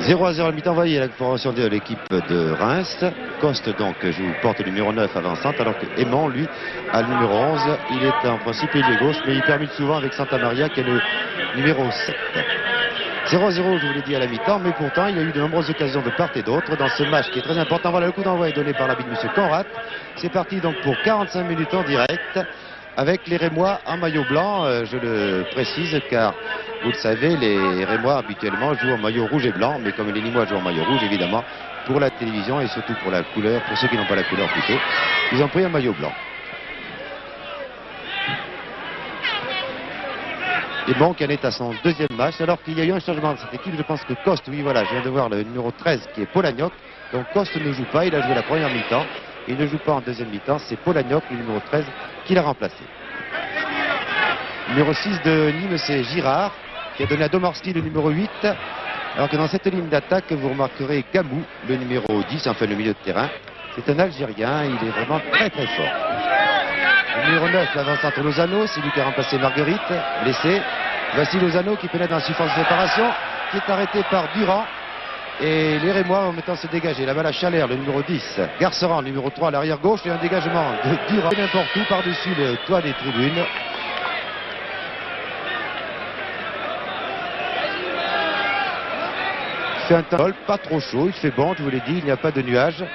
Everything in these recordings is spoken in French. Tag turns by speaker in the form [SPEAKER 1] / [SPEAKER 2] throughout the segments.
[SPEAKER 1] 0-0 à la mi-temps. Voyez la formation de l'équipe de Reims. Coste donc joue porte numéro 9 avançante, alors que Aimant, lui, a le numéro 11. Il est en principe ailier gauche, mais il termine souvent avec Santa Maria qui est le numéro 7. 0-0, je vous l'ai dit, à la mi-temps, mais pourtant il y a eu de nombreuses occasions de part et d'autre dans ce match qui est très important. Voilà, le coup d'envoi est donné par l'habit de M. Conrad. C'est parti donc pour 45 minutes en direct avec les Rémois en maillot blanc, je le précise, car vous le savez, les Rémois habituellement jouent en maillot rouge et blanc, mais comme les Nîmois jouent en maillot rouge, évidemment, pour la télévision et surtout pour la couleur, pour ceux qui n'ont pas la couleur plutôt, ils ont pris un maillot blanc. Et bon, qui en est à son deuxième match, alors qu'il y a eu un changement dans cette équipe. Je pense que Coste, oui voilà, je viens de voir le numéro 13 qui est Polagnoc. Donc Coste ne joue pas, il a joué la première mi-temps. Il ne joue pas en deuxième mi-temps, c'est Polagnoc, le numéro 13, qui l'a remplacé. Numéro 6 de Nîmes, c'est Girard, qui a donné à Domorski le numéro 8. Alors que dans cette ligne d'attaque, vous remarquerez Gamou, le numéro 10, enfin le milieu de terrain. C'est un Algérien, il est vraiment très très fort. Le numéro 9, l'avant-centre Lozano, c'est lui qui a remplacé Marguerite, blessé. Voici Lozano qui pénètre dans la surface de séparation, qui est arrêté par Durand. Et les Rémois en mettant se dégager. La balle à Chalère, le numéro 10. Garceran, numéro 3 à l'arrière gauche. Et un dégagement de Durand n'importe où par-dessus le toit des tribunes. Il fait un temps pas trop chaud, il fait bon, je vous l'ai dit, il n'y a pas de nuages.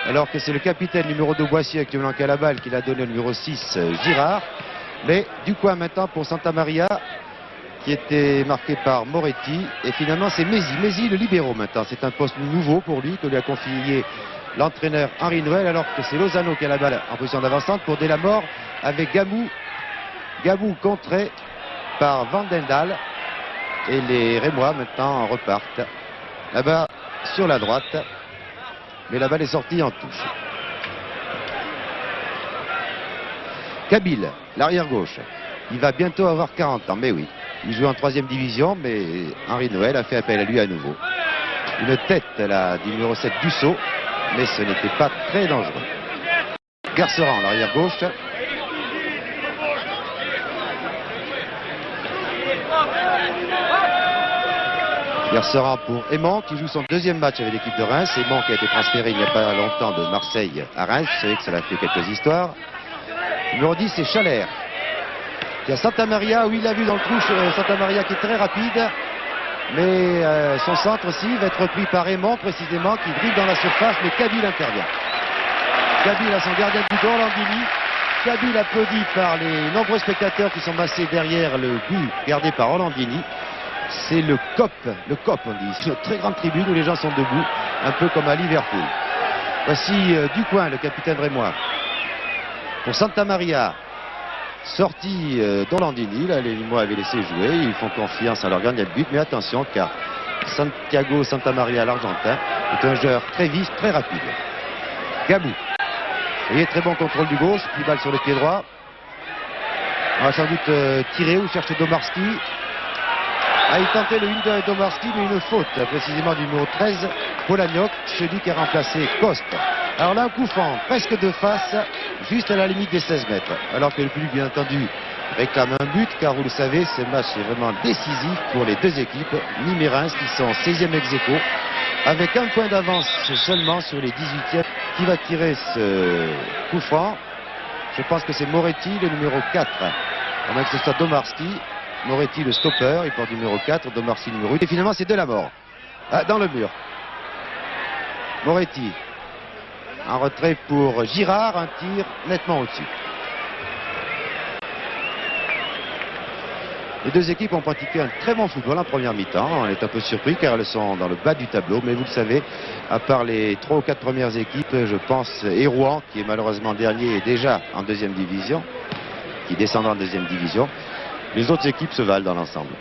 [SPEAKER 1] Alors que c'est le capitaine numéro 2 Boissier actuellement qui a la balle, qui l'a donné au numéro 6 Girard. Mais du coin maintenant pour Santa Maria, qui était marqué par Moretti. Et finalement c'est Mézy le libéraux maintenant. C'est un poste nouveau pour lui que lui a confié l'entraîneur Henri Noël, alors que c'est Lozano qui a la balle en position d'avancante pour Delamore avec Gamou. Gamou contré par Vandendal. Et les Rémois maintenant repartent. Là-bas sur la droite. Mais la balle est sortie en touche. Kabil, l'arrière gauche. Il va bientôt avoir 40 ans, mais oui. Il joue en 3e division, mais Henri Noël a fait appel à lui à nouveau. Une tête là, du numéro 7 Dussault, mais ce n'était pas très dangereux. Garceran, l'arrière gauche. Garceran pour Aimant, qui joue son deuxième match avec l'équipe de Reims. Aimant qui a été transféré il n'y a pas longtemps de Marseille à Reims. Vous savez que ça a fait quelques histoires. Numéro 10, c'est Chalère. Il y a Santa Maria, oui, il a vu dans le trou Santa Maria qui est très rapide. Mais son centre aussi va être repris par Aimant précisément, qui dribble dans la surface, mais Kabil intervient. Kabil a son gardien de but, Orlandini. Kabil applaudi par les nombreux spectateurs qui sont massés derrière le but gardé par Orlandini. C'est le COP on dit. C'est une très grande tribune où les gens sont debout, un peu comme à Liverpool. Voici Ducoin, le capitaine rémois. Pour Santa Maria, sortie d'Orlandini, là les Limois avaient laissé jouer, ils font confiance à leur gardien de but, mais attention car Santiago Santa Maria, l'Argentin, est un joueur très vif, très rapide. Gabou, vous voyez, très bon contrôle du gauche, puis balle sur le pied droit. On va sans doute tirer ou chercher Domarski. Il tentait le 1 de Domarski, mais une faute, précisément du numéro 13, Polagnoc, celui qui a remplacé Coste. Alors là, un coup franc, presque de face, juste à la limite des 16 mètres. Alors que le public, bien entendu, réclame un but, car vous le savez, ce match est vraiment décisif pour les deux équipes. Nîmes et Reims qui sont 16e ex-aequo, avec un point d'avance seulement sur les 18e. Qui va tirer ce coup franc? Je pense que c'est Moretti, le numéro 4. On a que ce soit Domarski. Moretti, le stopper, il porte numéro 4, Domarski numéro 8. Et finalement, c'est Delamore. Dans le mur. Moretti. Un retrait pour Girard, un tir nettement au-dessus. Les deux équipes ont pratiqué un très bon football en première mi-temps. On est un peu surpris car elles sont dans le bas du tableau. Mais vous le savez, à part les 3 ou 4 premières équipes, je pense, et Rouen, qui est malheureusement dernier, est déjà en 2e division, qui descendra en 2e division. Les autres équipes se valent dans l'ensemble.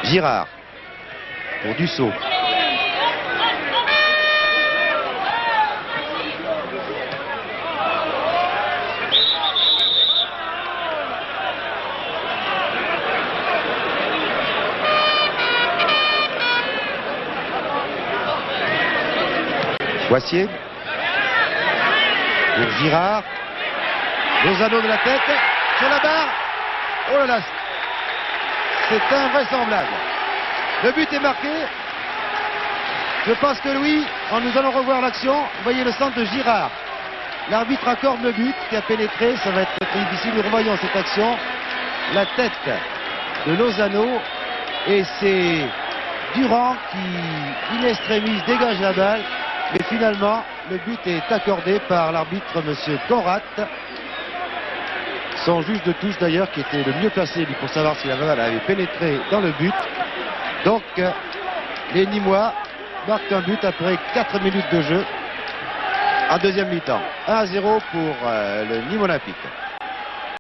[SPEAKER 1] Girard pour Dussault. Boissier pour Girard. Lozano de la tête sur la barre. Oh là là, c'est invraisemblable. Le but est marqué. Je pense que Louis, nous allons revoir l'action. Vous voyez le centre de Girard. L'arbitre accorde le but qui a pénétré. Ça va être très difficile. Nous revoyons cette action. La tête de Lozano. Et c'est Durand qui, in extremis, dégage la balle. Mais finalement, le but est accordé par l'arbitre, monsieur Conrad. Son juge de touche d'ailleurs, qui était le mieux placé lui, pour savoir si la balle avait pénétré dans le but. Donc, les Nîmois marquent un but après 4 minutes de jeu en deuxième mi-temps. 1-0 pour le Nîmes Olympique.